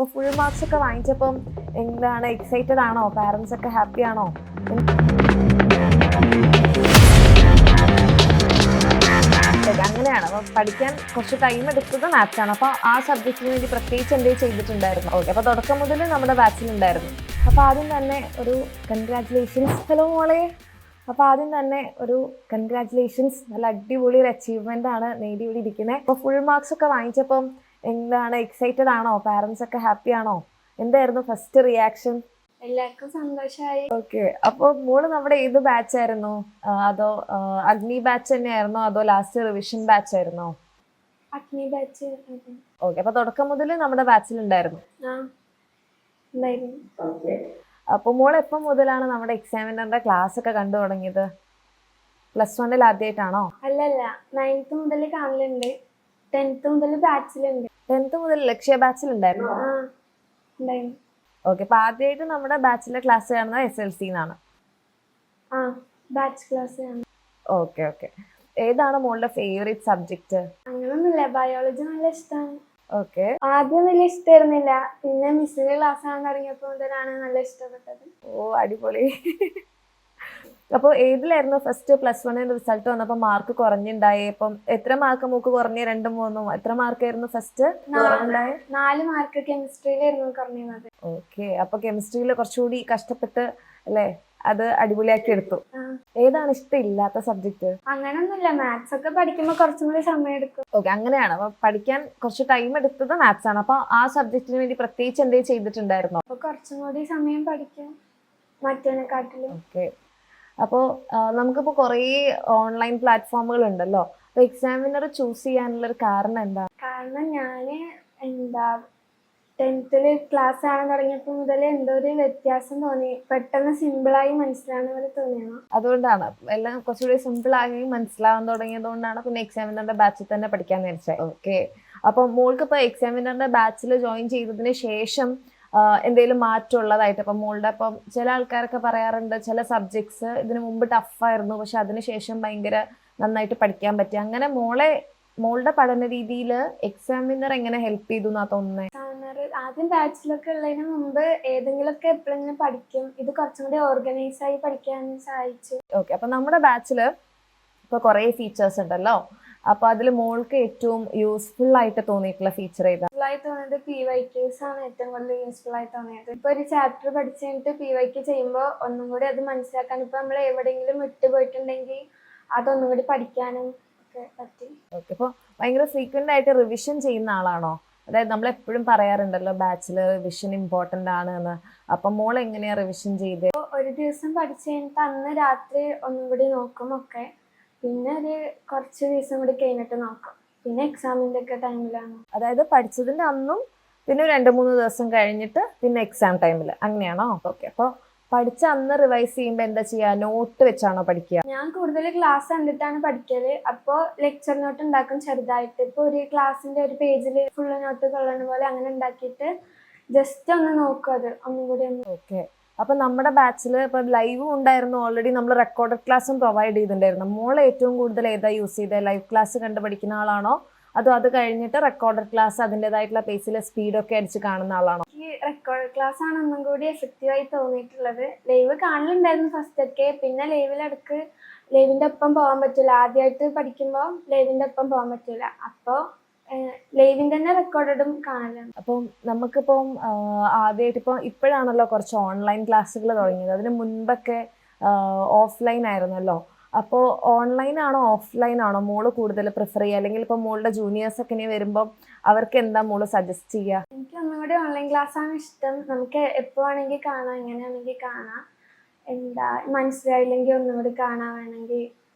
അപ്പോൾ full marks ഒക്കെ വാങ്ങിച്ചപ്പം എന്താണ് എക്സൈറ്റഡ് ആണോ? പാരൻസ് ഒക്കെ ഹാപ്പി ആണോ? അങ്ങനെയാണ്. അപ്പോൾ പഠിക്കാൻ കുറച്ച് ടൈം എടുത്തത് മാത്സ് ആണ്. അപ്പോൾ ആ സബ്ജക്റ്റിന് വേണ്ടി പ്രത്യേകിച്ച് എന്തെങ്കിലും ചെയ്തിട്ടുണ്ടായിരുന്നു? ഓക്കെ, അപ്പോൾ തുടക്കം മുതൽ നമ്മുടെ ബാച്ചിലുണ്ടായിരുന്നു. അപ്പോൾ ആദ്യം തന്നെ ഒരു കൺഗ്രാറ്റുലേഷൻസ്. ഹലോ മോളെ. അപ്പോൾ ആദ്യം തന്നെ ഒരു കൺഗ്രാറ്റുലേഷൻസ്. നല്ല അടിപൊളി ഒരു അച്ചീവ്മെൻ്റ് ആണ് നേടിയിരിക്കുന്നത്. അപ്പോൾ ഫുൾ മാർക്സ് ഒക്കെ വാങ്ങിച്ചപ്പം എന്താണ് എക്സൈറ്റഡ് ആണോ? പാരൻസ് ഒക്കെ ഹാപ്പി ആണോ? എന്തായിരുന്നു ഫസ്റ്റ് റിയാക്ഷൻ? എല്ലാവർക്കും സന്തോഷമായി. ഓക്കെ, അപ്പോൾ മോള് നമ്മുടെ ഏത് ബാച്ച് ആയിരുന്നു? അതോ അഗ്നി ബാച്ച് തന്നെയായിരുന്നോ അതോ ലാസ്റ്റ് റിവിഷൻ ബാച്ച് ആയിരുന്നോ? അഗ്നി ബാച്ച്. ഓക്കെ, അപ്പോൾ തുടക്കം മുതൽ നമ്മുടെ ബാച്ചിലുണ്ടായിരുന്നു. അപ്പോൾ മോൾ എപ്പം മുതലാണ് നമ്മുടെ എക്സാമിനറിന്റെ ക്ലാസ് ഒക്കെ കണ്ടു തുടങ്ങിയത്? +1 ആദ്യമായിട്ടാണോ? അല്ലല്ല, 9th മുതൽ കാണലുണ്ട്. 10th മുതൽ ബാച്ചിലുണ്ട്. 10th മുതൽ ലക്ഷ്യ ബാച്ചിലുണ്ടായിരുന്നു. ഓക്കെ, അപ്പൊ ആദ്യമായിട്ട് നമ്മുടെ ബാച്ചിലെ ക്ലാസ് കാണുന്നത് SLC എന്നാണ്. Batch class. Okay okay. ഏതാണ് മോളുടെ ഫേവറേറ്റ് സബ്ജക്ട്? അങ്ങനൊന്നുമില്ല, ബയോളജി നല്ല ഇഷ്ടമാണ്. ഓക്കെ. ആദ്യം വലിയ ഇഷ്ടമായിരുന്നില്ല, പിന്നെ മിസ്സിന്റെ ക്ലാസ് കാണാൻ തുടങ്ങിയപ്പോൾ മുതലാണ് നല്ല ഇഷ്ടപ്പെട്ടത്. ഓ, അടിപൊളി. അപ്പോൾ ഏതിലായിരുന്നു ഫസ്റ്റ് +1 റിസൾട്ട് വന്നപ്പോ മാർക്ക് കുറഞ്ഞുണ്ടായി? അപ്പം എത്ര മാർക്ക് മൂക്ക് കുറഞ്ഞ? 2, 3 എത്ര മാർക്കായിരുന്നു ഫസ്റ്റ്? 4 മാർക്ക് കെമിസ്ട്രിയിലായിരുന്നു കുറഞ്ഞത്. ഓക്കെ, അപ്പൊ കെമിസ്ട്രിയിൽ കുറച്ചുകൂടി കഷ്ടപ്പെട്ട് അല്ലേ അത് അടിപൊളിയാക്കി എടുത്തു. ഏതാണ് ഇഷ്ടമില്ലാത്ത സബ്ജക്ട്? അങ്ങനൊന്നുമില്ല, മാത്സ് ഒക്കെ പഠിക്കുമ്പോൾ കുറച്ചും കൂടി സമയം എടുക്കും. ഓക്കെ, അങ്ങനെയാണ്. അപ്പൊ പഠിക്കാൻ കുറച്ച് ടൈം എടുത്തത് മാത്സ് ആണ്. അപ്പൊ ആ സബ്ജക്റ്റിന് വേണ്ടി പ്രത്യേകിച്ച് എന്തെങ്കിലും ചെയ്തിട്ടുണ്ടായിരുന്നോ? അപ്പൊ കുറച്ചും കൂടി സമയം പഠിക്കും മറ്റേനെക്കാട്ടിലും. ഓക്കെ, അപ്പോൾ നമുക്കിപ്പോൾ കുറേ ഓൺലൈൻ പ്ലാറ്റ്ഫോമുകൾ ഉണ്ടല്ലോ. അപ്പോൾ എക്സാമിനർ ചൂസ് ചെയ്യാനുള്ള ഒരു കാരണം എന്താ? കാരണം ഞാൻ 10th ക്ലാസ് കാണാൻ തുടങ്ങിയപ്പോൾ മുതൽ എന്തോ ഒരു വ്യത്യാസം തോന്നി. പെട്ടെന്ന് സിമ്പിളായി മനസ്സിലാവുന്ന പോലെ തോന്നിയാണ്. അതുകൊണ്ടാണ് എല്ലാം കുറച്ചുകൂടി സിമ്പിളായി മനസ്സിലാവാൻ തുടങ്ങിയതുകൊണ്ടാണ് പിന്നെ എക്സാമിനറിന്റെ ബാച്ചിൽ തന്നെ പഠിക്കാൻ നേരിച്ചത്. ഓക്കെ, അപ്പോൾ മോൾക്ക് ഇപ്പോൾ എക്സാമിനറിന്റെ ബാച്ചിൽ ജോയിൻ ചെയ്തതിന് ശേഷം എന്തെങ്കിലും മാറ്റമുള്ളതായിട്ട്? അപ്പം മോളുടെ ഇപ്പം ചില ആൾക്കാരൊക്കെ പറയാറുണ്ട് ചില സബ്ജക്ട്സ് ഇതിനു മുമ്പ് ടഫായിരുന്നു പക്ഷെ അതിനുശേഷം ഭയങ്കര നന്നായിട്ട് പഠിക്കാൻ പറ്റി. അങ്ങനെ മോളുടെ പഠന രീതിയിൽ എക്സാമിനർ എങ്ങനെ ഹെൽപ്പ് ചെയ്തു എന്നാ തോന്നുന്നത്? ആദ്യം ബാച്ചിലൊക്കെ ഉള്ളതിന് മുമ്പ് ഏതെങ്കിലുമൊക്കെ എപ്പോഴെങ്കിലും പഠിക്കും. ഇത് കുറച്ചും കൂടി ഓർഗനൈസ് ആയി പഠിക്കാൻ സഹായിച്ചു. ഓക്കെ, അപ്പൊ നമ്മുടെ ബാച്ചിൽ ഇപ്പൊ കുറേ ഫീച്ചേഴ്സ് ഉണ്ടല്ലോ. അപ്പൊ അതിൽ മോൾക്ക് ഏറ്റവും യൂസ്ഫുൾ ആയിട്ട് തോന്നിയിട്ടുള്ള ഫീച്ചർ ഏതാ? തോന്നിയത് PYQs ആണ് ഏറ്റവും കൂടുതൽ യൂസ്ഫുൾ ആയി തോന്നിയത്. ഇപ്പൊ ഒരു ചാപ്റ്റർ പഠിച്ചു കഴിഞ്ഞിട്ട് PYQ ചെയ്യുമ്പോൾ ഒന്നും കൂടി അത് മനസ്സിലാക്കാൻ, ഇപ്പൊ നമ്മൾ എവിടെയെങ്കിലും വിട്ടുപോയിട്ടുണ്ടെങ്കിൽ അതൊന്നും കൂടി പഠിക്കാനും ഒക്കെ പറ്റി. ഓക്കെ, അപ്പോൾ ഭയങ്കര ഫ്രീക്വന്റ് ആയിട്ട് റിവിഷൻ ചെയ്യുന്ന ആളാണോ? അതായത് നമ്മൾ എപ്പോഴും പറയാറുണ്ടല്ലോ ബാച്ചിൽ റിവിഷൻ ഇമ്പോർട്ടന്റ് ആണ് എന്ന്. അപ്പം മോൾ എങ്ങനെയാ റിവിഷൻ ചെയ്ത്? ഒരു ദിവസം പഠിച്ചു കഴിഞ്ഞിട്ട് അന്ന് രാത്രി ഒന്നും കൂടി നോക്കും ഒക്കെ, പിന്നെ ഒരു കുറച്ച് ദിവസം കൂടി കഴിഞ്ഞിട്ട് നോക്കും, പിന്നെ എക്സാമിന്റെ ഒക്കെ ടൈമിലാണ്. അതായത് പഠിച്ചതിന്റെ അന്നും പിന്നെ 2-3 ദിവസം കഴിഞ്ഞിട്ട് പിന്നെ എക്സാം ടൈമിൽ, അങ്ങനെയാണോ? ഓക്കെ, അപ്പോൾ പഠിച്ച അന്ന് റിവൈസ് ചെയ്യുമ്പോൾ എന്താ ചെയ്യുക? നോട്ട് വെച്ചാണോ പഠിക്കുക? ഞാൻ കൂടുതൽ ക്ലാസ് കണ്ടിട്ടാണ് പഠിക്കല്. അപ്പോൾ ലെക്ചർ നോട്ട് ഉണ്ടാക്കും ചെറുതായിട്ട്. ഇപ്പോൾ ഒരു ക്ലാസ്സിന്റെ ഒരു പേജിൽ ഫുള്ള് നോട്ട് കൊള്ളണ പോലെ അങ്ങനെ ഉണ്ടാക്കിയിട്ട് ജസ്റ്റ് ഒന്ന് നോക്കും, അത് ഒന്നും കൂടി ഒന്ന്. ഓക്കെ, അപ്പൊ നമ്മുടെ ബാച്ചിൽ ഇപ്പൊ ലൈവും ഉണ്ടായിരുന്നു, ഓൾറെഡി നമ്മൾ റെക്കോർഡഡ് ക്ലാസ്സും പ്രൊവൈഡ് ചെയ്തിട്ടുണ്ടായിരുന്നു. മോൾ ഏറ്റവും കൂടുതൽ ഏതാ യൂസ് ചെയ്തത്? ലൈവ് ക്ലാസ് കണ്ട് പഠിക്കുന്ന ആളാണോ അതോ അത് കഴിഞ്ഞിട്ട് റെക്കോർഡഡ് ക്ലാസ് അതിൻ്റെതായിട്ടുള്ള പേസിൽ സ്പീഡൊക്കെ അടിച്ച് കാണുന്ന ആളാണോ? എനിക്ക് റെക്കോർഡഡ് ക്ലാസ് ആണ് ഒന്നും കൂടി എഫക്റ്റീവായി തോന്നിയിട്ടുള്ളത്. ലൈവ് കാണലുണ്ടായിരുന്നു ഫസ്റ്റ് ഒക്കെ, പിന്നെ ലൈവിന്റെ ഒപ്പം പോകാൻ പറ്റില്ല. ആദ്യമായിട്ട് പഠിക്കുമ്പോൾ ലൈവിന്റെ ഒപ്പം പോകാൻ പറ്റില്ല, അപ്പോൾ ലൈവിന്റെ തന്നെ റെക്കോർഡഡും കാണലാണ്. അപ്പം നമുക്കിപ്പം ആദ്യമായിട്ട് ഇപ്പോഴാണല്ലോ കുറച്ച് ഓൺലൈൻ ക്ലാസ്സുകൾ തുടങ്ങിയത്. അതിന് മുൻപൊക്കെ ഓഫ്ലൈൻ ആയിരുന്നല്ലോ. അപ്പോൾ ഓൺലൈൻ ആണോ ഓഫ്ലൈൻ ആണോ മോള് കൂടുതൽ പ്രിഫർ ചെയ്യുക? അല്ലെങ്കിൽ ഇപ്പം മോളുടെ ജൂനിയേഴ്സ് ഒക്കെ ഇനി വരുമ്പോൾ അവർക്ക് എന്താ മോള് സജസ്റ്റ് ചെയ്യുക? എനിക്ക് ഒന്നും കൂടി ഓൺലൈൻ ക്ലാസ് ആണ് ഇഷ്ടം. നമുക്ക് എപ്പോൾ വേണമെങ്കിൽ കാണാം, എങ്ങനെയാണെങ്കിൽ കാണാം. മനസ്സിലായില്ലെങ്കിൽ ഒന്നും കൂടി കാണാൻ വേണമെങ്കിൽ.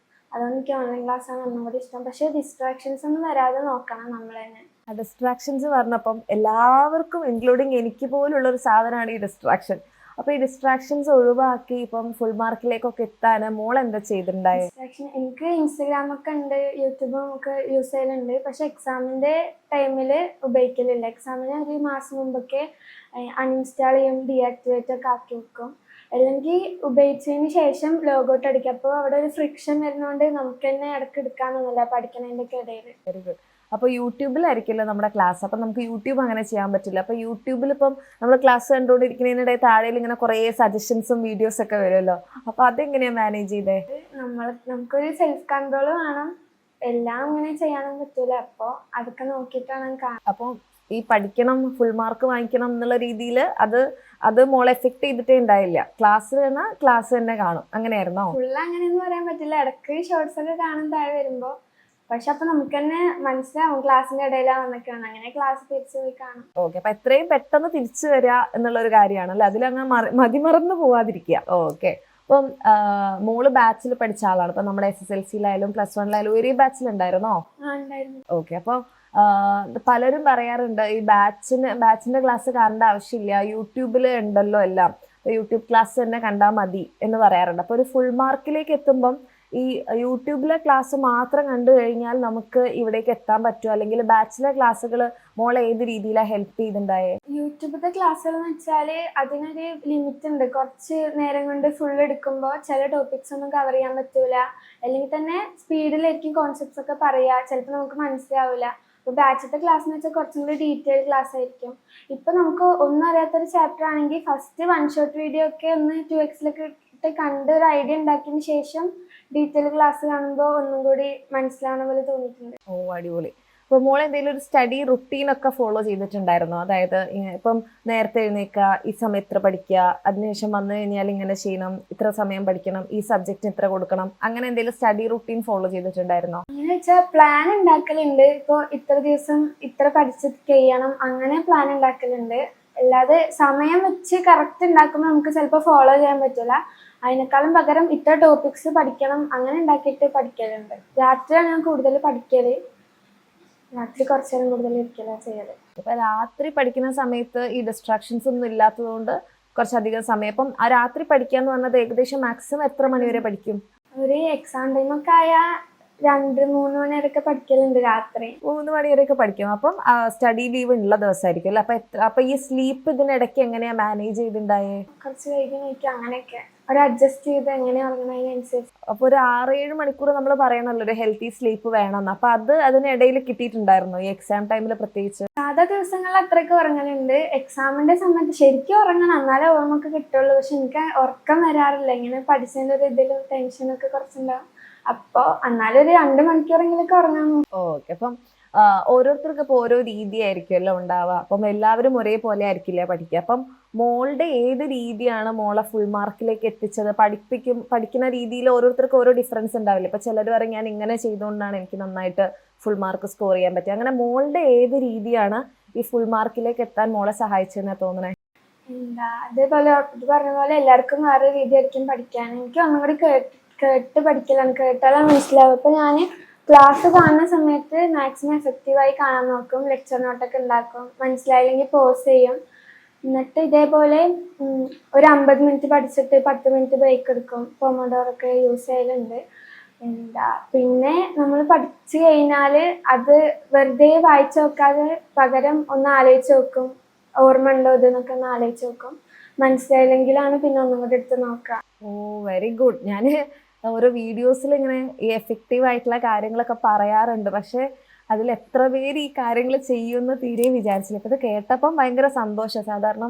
അതുകൊണ്ട് എനിക്ക് ഓൺലൈൻ ക്ലാസ് ആണ് ഒന്നും കൂടി ഇഷ്ടം. പക്ഷേ ഡിസ്ട്രാക്ഷൻസ് ഒന്നും വരാതെ നോക്കണം നമ്മൾ തന്നെ. ഡിസ്ട്രാക്ഷൻസ് പറഞ്ഞപ്പം എല്ലാവർക്കും ഇൻക്ലൂഡിങ് എനിക്ക് പോലുള്ളൊരു സാധനമാണ് ഈ ഡിസ്ട്രാക്ഷൻ. അപ്പൊ ഈ ഡിസ്ട്രാക്ഷൻസ് ഒഴിവാക്കി ഇപ്പം ഫുൾ മാർക്കിലേക്കൊക്കെ എത്താൻ മോൾ എന്താ ചെയ്തിട്ടുണ്ടായത്? എനിക്ക് ഇൻസ്റ്റഗ്രാമൊക്കെ ഉണ്ട്, യൂട്യൂബും ഒക്കെ യൂസ് ചെയ്യലുണ്ട്. പക്ഷെ എക്സാമിന്റെ ടൈമിൽ ഉപയോഗിക്കലില്ല. എക്സാമിന് ഒരു മാസം മുമ്പൊക്കെ അൺഇൻസ്റ്റാൾ ചെയ്യും, ഡീആക്ടിവേറ്റ് ഒക്കെ ആക്കി വെക്കും. അല്ലെങ്കിൽ ഉപയോഗിച്ചതിന് ശേഷം ലോഗൗട്ട് അടിക്കും. അപ്പോൾ അവിടെ ഒരു ഫ്രിക്ഷൻ വരുന്നതുകൊണ്ട് നമുക്ക് തന്നെ ഇടയ്ക്ക് എടുക്കാനൊന്നുമില്ല പഠിക്കണതിൻ്റെ ഒക്കെ ഇടയിൽ. Very good. അപ്പോൾ യൂട്യൂബിലായിരിക്കുമല്ലോ നമ്മുടെ ക്ലാസ്. അപ്പം നമുക്ക് യൂട്യൂബ് അങ്ങനെ ചെയ്യാൻ പറ്റില്ല. അപ്പോൾ യൂട്യൂബിൽ ഇപ്പം നമ്മൾ ക്ലാസ് കണ്ടുകൊണ്ടിരിക്കുന്നതിനിടെ താഴെ ഇങ്ങനെ കുറേ സജഷൻസും വീഡിയോസൊക്കെ വരുമല്ലോ. അപ്പോൾ അതെങ്ങനെയാണ് മാനേജ് ചെയ്തേ? നമുക്കൊരു സെൽഫ് കൺട്രോൾ വേണം. എല്ലാം അങ്ങനെ ചെയ്യാനും പറ്റൂല. അപ്പോൾ അതൊക്കെ നോക്കിയിട്ടാണ് കാണാൻ. അപ്പോൾ ഈ പഠിക്കണം, ഫുൾ മാർക്ക് വാങ്ങിക്കണം എന്നുള്ള രീതിയിൽ അത് മോളെ എഫക്ട് ചെയ്തിട്ടേ ഉണ്ടായില്ല. ക്ലാസ് എന്നാൽ ക്ലാസ് തന്നെ കാണും, അങ്ങനെയായിരുന്നോ? ഫുൾ അങ്ങനെയൊന്നും പറയാൻ പറ്റില്ല. ഇടയ്ക്ക് ഷോർട്സ് ഒക്കെ കാണാൻ താഴെ വരുമ്പോൾ. പക്ഷെ അപ്പൊ നമുക്ക് തന്നെ മനസ്സിലാവും ക്ലാസ്സിന്റെ ഇടയിലാണെന്നൊക്കെയാണ്. അങ്ങനെ ക്ലാസ് തിരിച്ചു പോയി കാണും. ഓക്കെ, അപ്പൊ എത്രയും പെട്ടെന്ന് തിരിച്ചു വരിക എന്നുള്ളൊരു കാര്യമാണല്ലേ, അതിലങ്ങ് മതിമറന്നു പോവാതിരിക്കുക. ഓക്കെ, അപ്പം മോള് ബാച്ചിൽ പഠിച്ച ആളാണ്. ഇപ്പൊ നമ്മുടെ SSLC-യിലായാലും +1-ലായാലും ഒരേ ബാച്ചിലുണ്ടായിരുന്നോ? ഓക്കെ, അപ്പോൾ പലരും പറയാറുണ്ട് ഈ ബാച്ചിന്റെ ക്ലാസ് കാണേണ്ട ആവശ്യമില്ല, യൂട്യൂബിൽ ഉണ്ടല്ലോ എല്ലാം, യൂട്യൂബ് ക്ലാസ് തന്നെ കണ്ടാൽ മതി എന്ന് പറയാറുണ്ട്. അപ്പോൾ ഒരു ഫുൾ മാർക്കിലേക്ക് എത്തുമ്പം ഈ യൂട്യൂബിലെ ക്ലാസ് മാത്രം കണ്ടു കഴിഞ്ഞാൽ നമുക്ക് ഇവിടേക്ക് എത്താൻ പറ്റുമോ, അല്ലെങ്കിൽ ബാച്ചിലെ ക്ലാസ്സുകൾ മോളെ ഏത് രീതിയിലാണ് ഹെൽപ്പ് ചെയ്തിട്ടുണ്ടായേ? യൂട്യൂബിലത്തെ ക്ലാസ്സുകൾ എന്ന് വെച്ചാൽ അതിനൊരു ലിമിറ്റ് ഉണ്ട്. കുറച്ച് നേരം കൊണ്ട് ഫുൾ എടുക്കുമ്പോൾ ചില ടോപ്പിക്സ് ഒന്നും കവർ ചെയ്യാൻ പറ്റൂല, അല്ലെങ്കിൽ തന്നെ സ്പീഡിലായിരിക്കും കോൺസെപ്റ്റ്സ് ഒക്കെ പറയുക, ചിലപ്പോൾ നമുക്ക് മനസ്സിലാവില്ല. അപ്പോൾ ബാച്ചിലത്തെ ക്ലാസ് എന്ന് വെച്ചാൽ കുറച്ചും കൂടി ഡീറ്റെയിൽ ക്ലാസ് ആയിരിക്കും. ഇപ്പം നമുക്ക് ഒന്നും അറിയാത്തൊരു ചാപ്റ്റർ ആണെങ്കിൽ ഫസ്റ്റ് 1 ഷോട്ട് വീഡിയോ ഒക്കെ ഒന്ന് 2x കണ്ട് ഒരു ഐഡിയ ഉണ്ടാക്കിയതിന് ശേഷം ഡീറ്റെയിൽ ക്ലാസ് കാണുമ്പോൾ ഒന്നും കൂടി മനസ്സിലാവുന്ന പോലെ തോന്നിയിട്ടുണ്ട്. ഓ, അടിപൊളി. അപ്പോൾ മോൾ എന്തെങ്കിലും ഒരു സ്റ്റഡി റുട്ടീനൊക്കെ ഫോളോ ചെയ്തിട്ടുണ്ടായിരുന്നോ? അതായത് ഇപ്പം നേരത്തെ എഴുന്നേൽക്കുക, ഈ സമയം ഇത്ര പഠിക്കുക, അതിനുശേഷം വന്നു കഴിഞ്ഞാൽ ഇങ്ങനെ ചെയ്യണം, ഇത്ര സമയം പഠിക്കണം, ഈ സബ്ജക്റ്റിന് ഇത്ര കൊടുക്കണം, അങ്ങനെ എന്തെങ്കിലും സ്റ്റഡി റുട്ടീൻ ഫോളോ ചെയ്തിട്ടുണ്ടായിരുന്നോ? അങ്ങനെ വെച്ചാൽ പ്ലാൻ ഉണ്ടാക്കലുണ്ട്. ഇപ്പോൾ ഇത്ര ദിവസം ഇത്ര പഠിച്ച് ചെയ്യണം, അങ്ങനെ പ്ലാൻ ഉണ്ടാക്കലുണ്ട്. അല്ലാതെ സമയം വെച്ച് കറക്റ്റ് ഉണ്ടാക്കുമ്പോൾ നമുക്ക് ചിലപ്പോൾ ഫോളോ ചെയ്യാൻ പറ്റില്ല. അതിനേക്കാളും പകരം ഇത്ര ടോപ്പിക്സ് പഠിക്കണം അങ്ങനെ ഉണ്ടാക്കിയിട്ട് പഠിക്കലുണ്ട്. രാത്രിയാണ് ഞാൻ കൂടുതൽ പഠിക്കല്. രാത്രി കുറച്ചു നേരം കൂടുതൽ ഇരിക്കലാണ് ചെയ്യല്. ഇപ്പൊ രാത്രി പഠിക്കുന്ന സമയത്ത് ഈ ഡിസ്ട്രാക്ഷൻസ് ഒന്നും ഇല്ലാത്തതുകൊണ്ട് കുറച്ചധികം സമയം. അപ്പം ആ രാത്രി പഠിക്കാന്ന് പറഞ്ഞത് ഏകദേശം മാക്സിമം എത്ര മണിവരെ പഠിക്കും? ഒരു എക്സാം ടൈമൊക്കെ ആയാൽ 2-3 മണി വരെയൊക്കെ പഠിക്കലുണ്ട്. രാത്രി 3 മണി വരെയൊക്കെ പഠിക്കും. അപ്പം സ്റ്റഡി ലീവ് ഉള്ള ദിവസമായിരിക്കും അല്ലേ? അപ്പൊ ഈ സ്ലീപ്പ് ഇതിനിടയ്ക്ക് എങ്ങനെയാ മാനേജ് ചെയ്തിട്ടുണ്ടായേ? കുറച്ച് വൈകി നോക്കി അങ്ങനെയൊക്കെ ഒരു അഡ്ജസ്റ്റ് ചെയ്ത് എങ്ങനെ ഉറങ്ങുന്നതിനനുസരിച്ച്. അപ്പൊ ഒരു 6-7 മണിക്കൂർ നമ്മൾ പറയണല്ലോ ഒരു ഹെൽത്തി സ്ലീപ്പ് വേണമെന്ന്. അപ്പൊ അതിനിടയിൽ കിട്ടിയിട്ടുണ്ടായിരുന്നു ഈ എക്സാം ടൈമിൽ പ്രത്യേകിച്ച്? സാധാ ദിവസങ്ങളിൽ അത്രയൊക്കെ ഉറങ്ങലുണ്ട്. എക്സാമിന്റെ സമയത്ത് ശരിക്കും ഉറങ്ങണം, എന്നാലേ ഓർമ്മൊക്കെ കിട്ടുള്ളൂ. പക്ഷെ എനിക്ക് ഉറക്കം വരാറില്ല. ഇങ്ങനെ പഠിച്ചതിന്റെ ഒരു ഇതിലും ടെൻഷനൊക്കെ കുറച്ചുണ്ടാവും. അപ്പോൾ എന്നാലും ഒരു 2 മണിക്കൂറെങ്കിലൊക്കെ ഉറങ്ങാൻ. ഓക്കെ, അപ്പം ഓരോരുത്തർക്കും ഇപ്പോൾ ഓരോ രീതിയായിരിക്കുമല്ലോ ഉണ്ടാവുക. അപ്പം എല്ലാവരും ഒരേപോലെ ആയിരിക്കില്ല പഠിക്കുക. അപ്പം മോളുടെ ഏത് രീതിയാണ് മോളെ ഫുൾ മാർക്കിലേക്ക് എത്തിച്ചത്? പഠിക്കുന്ന രീതിയിൽ ഓരോരുത്തർക്കും ഓരോ ഡിഫറൻസ് ഉണ്ടാവില്ല. ഇപ്പം ചിലർ പറയും ഞാൻ ഇങ്ങനെ ചെയ്തുകൊണ്ടാണ് എനിക്ക് നന്നായിട്ട് ഫുൾ മാർക്ക് സ്കോർ ചെയ്യാൻ പറ്റുക. അങ്ങനെ മോളുടെ ഏത് രീതിയാണ് ഈ ഫുൾ മാർക്കിലേക്ക് എത്താൻ മോളെ സഹായിച്ചതെന്നാണ് തോന്നണേ? അതേപോലെ ഇത് പറഞ്ഞ പോലെ എല്ലാവർക്കും വേറെ രീതിയായിരിക്കും പഠിക്കാൻ. എനിക്ക് ഒന്നും കൂടി കേട്ട് പഠിക്കലാണ്. കേട്ടാലാണ് മനസ്സിലാവും. ഇപ്പം ഞാൻ ക്ലാസ് കാണുന്ന സമയത്ത് മാക്സിമം എഫക്റ്റീവായി കാണാൻ നോക്കും. ലെക്ചർ നോട്ടൊക്കെ ഉണ്ടാക്കും. മനസ്സിലായില്ലെങ്കിൽ പോസ് ചെയ്യും. എന്നിട്ട് ഇതേപോലെ ഒരു 50 മിനിറ്റ് പഠിച്ചിട്ട് 10 മിനിറ്റ് ബ്രേക്ക് എടുക്കും. പൊമോഡോറൊക്കെ യൂസ് ചെയ്യലുണ്ട്. പിന്നെ നമ്മൾ പഠിച്ചു കഴിഞ്ഞാൽ അത് വെറുതെ വായിച്ചു നോക്കാതെ പകരം ഒന്ന് ആലോചിച്ച് നോക്കും. ഓർമ്മ ഉണ്ടോ ഇതെന്നൊക്കെ ഒന്ന് ആലോചിച്ച് നോക്കും. മനസ്സിലായില്ലെങ്കിലാണ് പിന്നെ ഒന്നും കൂടി എടുത്ത് നോക്കുക. ഓ, വെരി ഗുഡ്. ഞാൻ ഓരോ വീഡിയോസിൽ ഇങ്ങനെ ഈ എഫക്റ്റീവ് ആയിട്ടുള്ള കാര്യങ്ങളൊക്കെ പറയാറുണ്ട്. പക്ഷെ അതിൽ എത്ര പേര് ഈ കാര്യങ്ങൾ ചെയ്യുമെന്ന് തീരെ വിചാരിച്ചില്ല. ഇപ്പം ഇത് കേട്ടപ്പം ഭയങ്കര സന്തോഷം. സാധാരണ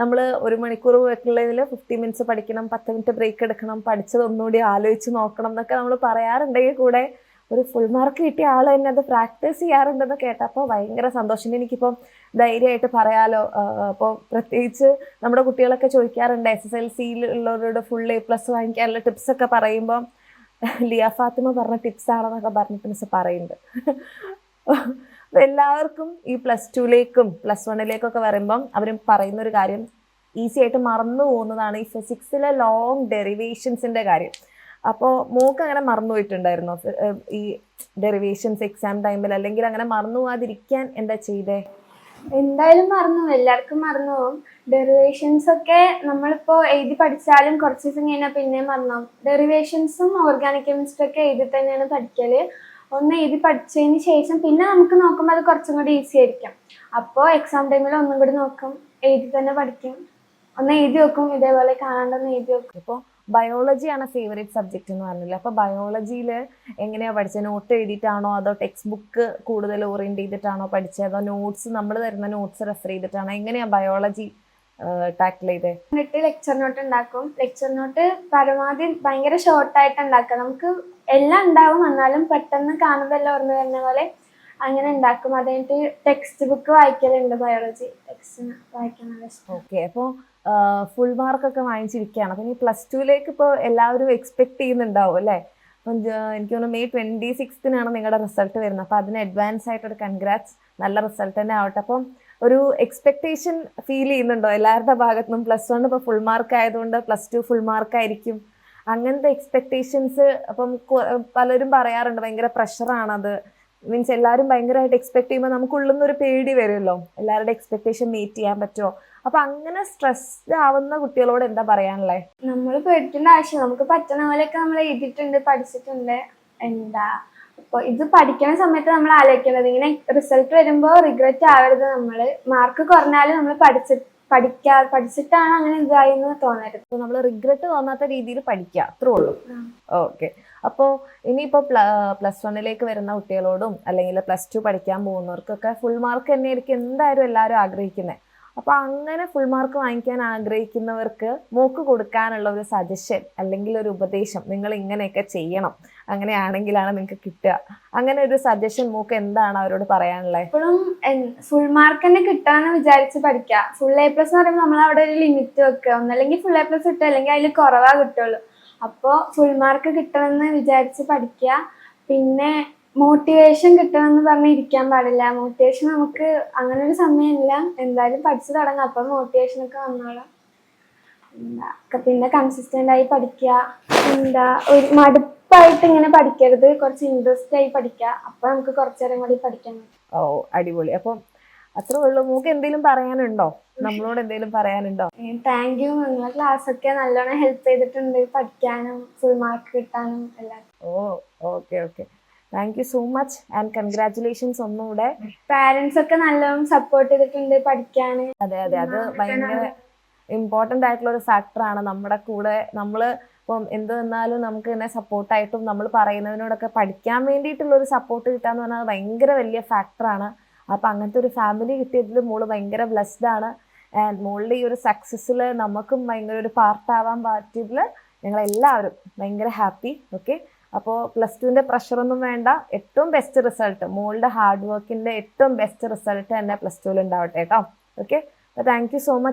നമ്മൾ 1 മണിക്കൂർ ഉള്ളതിൽ 50 മിനിറ്റ്സ് പഠിക്കണം, 10 മിനിറ്റ് ബ്രേക്ക് എടുക്കണം, പഠിച്ചത് ഒന്നുകൂടി ആലോചിച്ച് നോക്കണം എന്നൊക്കെ നമ്മൾ പറയാറുണ്ടെങ്കിൽ കൂടെ ഒരു ഫുൾ മാർക്ക് കിട്ടിയ ആൾ തന്നെ അത് പ്രാക്ടീസ് ചെയ്യാറുണ്ടെന്ന് കേട്ടപ്പോൾ ഭയങ്കര സന്തോഷം. എനിക്കിപ്പം ധൈര്യമായിട്ട് പറയാലോ. അപ്പോൾ പ്രത്യേകിച്ച് നമ്മുടെ കുട്ടികളൊക്കെ ചോദിക്കാറുണ്ട് SSLC-യിലുള്ളവരോട് ഫുൾ A+ വാങ്ങിക്കാനുള്ള ടിപ്സൊക്കെ പറയുമ്പോൾ ലിയ ഫാത്തിമ പറഞ്ഞ ടിപ്സ് ആണെന്നൊക്കെ പറഞ്ഞിട്ട് മിസ് പറയുന്നുണ്ട്. അപ്പോൾ എല്ലാവർക്കും ഈ +2-ലേക്കും +1-ലേക്കൊക്കെ വരുമ്പം അവർ പറയുന്നൊരു കാര്യം ഈസി ആയിട്ട് മറന്നു പോകുന്നതാണ് ഈ ഫിസിക്സിലെ ലോങ് ഡെറിവേഷൻസിൻ്റെ കാര്യം. അപ്പോൾ മോക്ക് അങ്ങനെ മറന്നു പോയിട്ടുണ്ടായിരുന്നോ ഈ ഡെറിവേഷൻസ് എക്സാം ടൈമിൽ? അല്ലെങ്കിൽ അങ്ങനെ മറന്നു പോകാതിരിക്കാൻ എന്താ ചെയ്തേ? എന്തായാലും മറന്നു പോകും. എല്ലാവർക്കും മറന്നു പോകും. ഡെറിവേഷൻസ് ഒക്കെ നമ്മളിപ്പോൾ എഴുതി പഠിച്ചാലും കുറച്ച് ദിവസം കഴിഞ്ഞാൽ പിന്നെയും മറന്നു പോകും. ഡെറിവേഷൻസും ഓർഗാനിക് കെമിസ്ട്രി ഒക്കെ എഴുതി തന്നെയാണ് പഠിക്കൽ. ഒന്ന് എഴുതി പഠിച്ചതിന് ശേഷം പിന്നെ നമുക്ക് നോക്കുമ്പോൾ അത് കുറച്ചും കൂടി ഈസി ആയിരിക്കും. അപ്പോൾ എക്സാം ടൈമിൽ ഒന്നും കൂടി നോക്കും, എഴുതി തന്നെ പഠിക്കും. ഒന്ന് എഴുതി വെക്കും, ഇതേപോലെ കാണാണ്ടൊന്ന് എഴുതി വെക്കും. ഇപ്പോൾ ബയോളജിയാണ് ഫേവറേറ്റ് സബ്ജക്റ്റ് എന്ന് പറഞ്ഞില്ല. അപ്പോൾ ബയോളജിയിൽ എങ്ങനെയാണ് പഠിച്ചത്? നോട്ട് എഴുതിയിട്ടാണോ അതോ ടെക്സ്റ്റ് ബുക്ക് കൂടുതൽ ഓറിയൻറ്റ് ചെയ്തിട്ടാണോ പഠിച്ചത്? അതോ നോട്ട്സ് നമ്മൾ തരുന്ന നോട്ട്സ് റെഫർ ചെയ്തിട്ടാണോ? എങ്ങനെയാണ് ബയോളജി ടാക്കിൾ ചെയ്തേ? എന്നിട്ട് ലെക്ചർ നോട്ട് ഉണ്ടാക്കും. ലെക്ചർ നോട്ട് പരമാവധി ഭയങ്കര ഷോർട്ടായിട്ട് ഉണ്ടാക്കാം. നമുക്ക് എല്ലാം ഉണ്ടാവും, എന്നാലും പെട്ടെന്ന് കാണുമ്പോൾ എല്ലാം ഓർമ്മ വരുന്ന പോലെ അങ്ങനെ ഉണ്ടാക്കും. അത് കഴിഞ്ഞിട്ട് ടെക്സ്റ്റ് ബുക്ക് വായിക്കലുണ്ട്. ബയോളജി ടെക്സ്റ്റ് വായിക്കാൻ ഇഷ്ടം. ഓക്കെ, അപ്പോൾ ഫുൾ മാർക്കൊക്കെ വാങ്ങിച്ചിരിക്കുകയാണ്. അപ്പം ഇനി പ്ലസ് ടുവിലേക്ക് ഇപ്പോൾ എല്ലാവരും എക്സ്പെക്ട് ചെയ്യുന്നുണ്ടാവും അല്ലേ? അപ്പം എനിക്ക് തോന്നുന്നു May 26 നിങ്ങളുടെ റിസൾട്ട് വരുന്നത്. അപ്പോൾ അതിന് അഡ്വാൻസ് ആയിട്ടൊരു കൺഗ്രാറ്റ്സ്. നല്ല റിസൾട്ട് തന്നെ ആവട്ടെ. അപ്പം ഒരു എക്സ്പെക്ടേഷൻ ഫീൽ ചെയ്യുന്നുണ്ടോ എല്ലാവരുടെ ഭാഗത്തുനിന്നും? +1 ഇപ്പോൾ ഫുൾ മാർക്ക് ആയതുകൊണ്ട് +2 ഫുൾ മാർക്ക് ആയിരിക്കും, അങ്ങനത്തെ എക്സ്പെക്ടേഷൻസ്. അപ്പം പലരും പറയാറുണ്ട് ഭയങ്കര പ്രഷറാണത്. മീൻസ് എല്ലാവരും ഭയങ്കരമായിട്ട് എക്സ്പെക്ട് ചെയ്യുമ്പോൾ നമുക്കുള്ളിൽ നിന്നൊരു പേടി വരുമല്ലോ, എല്ലാവരുടെ എക്സ്പെക്ടേഷൻ മീറ്റ് ചെയ്യാൻ പറ്റുമോ? അപ്പൊ അങ്ങനെ സ്ട്രെസ്ഡ് ആവുന്ന കുട്ടികളോട് എന്താ പറയാനുള്ളത്? നമ്മൾ പേടിക്കേണ്ട ആവശ്യം, നമുക്ക് പറ്റുന്ന പോലെയൊക്കെ നമ്മൾ എഴുതിയിട്ടുണ്ട്, പഠിച്ചിട്ടുണ്ട്. എന്താ അപ്പോൾ ഇത് പഠിക്കുന്ന സമയത്ത് നമ്മൾ ആലോചിക്കുന്നത് ഇങ്ങനെ റിസൾട്ട് വരുമ്പോൾ റിഗ്രറ്റ് ആവരുത്. നമ്മൾ മാർക്ക് കുറഞ്ഞാലും നമ്മൾ പഠിച്ചിട്ടാണ് അങ്ങനെ ഇതായെന്ന് തോന്നരുത്. അപ്പോൾ നമ്മൾ റിഗ്രറ്റ് തോന്നാത്ത രീതിയിൽ പഠിക്കുക, അത്രേ ഉള്ളൂ. ഓക്കെ, അപ്പോൾ ഇനിയിപ്പോൾ +1 വരുന്ന കുട്ടികളോടും അല്ലെങ്കിൽ +2 പഠിക്കാൻ പോകുന്നവർക്കൊക്കെ ഫുൾ മാർക്ക് തന്നെയായിരിക്കും എന്തായാലും എല്ലാവരും ആഗ്രഹിക്കുന്നത്. അപ്പോൾ അങ്ങനെ ഫുൾ മാർക്ക് വാങ്ങിക്കാൻ ആഗ്രഹിക്കുന്നവർക്ക് മോക്ക് കൊടുക്കാനുള്ള ഒരു സജഷൻ അല്ലെങ്കിൽ ഒരു ഉപദേശം, നിങ്ങൾ ഇങ്ങനെയൊക്കെ ചെയ്യണം, അങ്ങനെയാണെങ്കിലാണ് നിങ്ങൾക്ക് കിട്ടുക, അങ്ങനെ ഒരു സജഷൻ മോക്ക് എന്താണ് അവരോട് പറയാനുള്ളത്? എപ്പോഴും ഫുൾ മാർക്ക് തന്നെ കിട്ടാന്ന് വിചാരിച്ച് പഠിക്കുക. ഫുൾ A+ എന്ന് പറയുമ്പോൾ നമ്മൾ അവിടെ ഒരു ലിമിറ്റ് വെക്കുക. ഒന്നല്ലെങ്കിൽ ഫുൾ A+ കിട്ടുക, അല്ലെങ്കിൽ അതിൽ കുറവാ കിട്ടുള്ളൂ. അപ്പോൾ ഫുൾ മാർക്ക് കിട്ടണമെന്ന് വിചാരിച്ച് പഠിക്കുക. പിന്നെ മോട്ടിവേഷൻ കിട്ടണമെന്ന് പറഞ്ഞ് ഇരിക്കാൻ പാടില്ല. മോട്ടിവേഷൻ നമുക്ക് അങ്ങനെ ഒരു സമയമില്ല, എന്തായാലും പഠിച്ചു തുടങ്ങാം, അപ്പം മോട്ടിവേഷനൊക്കെ വന്നോളാം. പിന്നെ കൺസിസ്റ്റന്റ് ആയി പഠിക്കുക. ഒരു മടുപ്പായിട്ട് ഇങ്ങനെ പഠിക്കരുത്, കുറച്ച് ഇൻട്രസ്റ്റ് ആയി പഠിക്കുക. അപ്പൊ നമുക്ക് കുറച്ചേരം കൂടി പഠിക്കാൻ പറ്റും. ഓ, അടിപൊളി. അപ്പം അത്രേ ഉള്ളൂ. മോക്ക് എന്തെങ്കിലും പറയാനുണ്ടോ? നമ്മളോട് എന്തെങ്കിലും പറയാനുണ്ടോ? Thank you. നിങ്ങളെ ക്ലാസ് ഒക്കെ നല്ലോണം ഹെൽപ്പ് ചെയ്തിട്ടുണ്ട് പഠിക്കാനും ഫുൾ മാർക്ക് കിട്ടാനും എല്ലാം. ഓ, okay okay, thank you so much and congratulations ഒന്നുകൂടെ. പാരന്റ്സ് ഒക്കെ നല്ലോണം സപ്പോർട്ട് ചെയ്തിട്ടുണ്ട് പഠിക്കാന്. അതെ അതെ, അത് ഭയങ്കര ഇമ്പോർട്ടൻ്റ് ആയിട്ടുള്ള ഒരു ഫാക്ടറാണ്. നമ്മുടെ കൂടെ നമ്മൾ ഇപ്പം എന്ത് വന്നാലും നമുക്ക് തന്നെ സപ്പോർട്ടായിട്ടും നമ്മൾ പറയുന്നതിനോടൊക്കെ പഠിക്കാൻ വേണ്ടിയിട്ടുള്ള ഒരു സപ്പോർട്ട് കിട്ടാന്ന് പറഞ്ഞാൽ ഭയങ്കര വലിയ ഫാക്ടറാണ്. അപ്പം അങ്ങനത്തെ ഒരു ഫാമിലി കിട്ടിയതിൽ മോള് ഭയങ്കര ബ്ലെസ്ഡ് ആണ്. ആൻഡ് മോളുടെ ഈ ഒരു സക്സസ്സിൽ നമുക്കും ഭയങ്കര ഒരു പാർട്ടാവാൻ പറ്റിയതിൽ ഞങ്ങളെല്ലാവരും ഭയങ്കര ഹാപ്പി. ഓക്കെ, അപ്പോൾ +2ൻ്റെ പ്രഷറൊന്നും വേണ്ട. ഏറ്റവും ബെസ്റ്റ് റിസൾട്ട്, മോളുടെ ഹാർഡ് വർക്കിൻ്റെ ഏറ്റവും ബെസ്റ്റ് റിസൾട്ട് തന്നെ +2 ഉണ്ടാവട്ടെ കേട്ടോ. ഓക്കെ, അപ്പോൾ താങ്ക് യു സോ മച്ച്.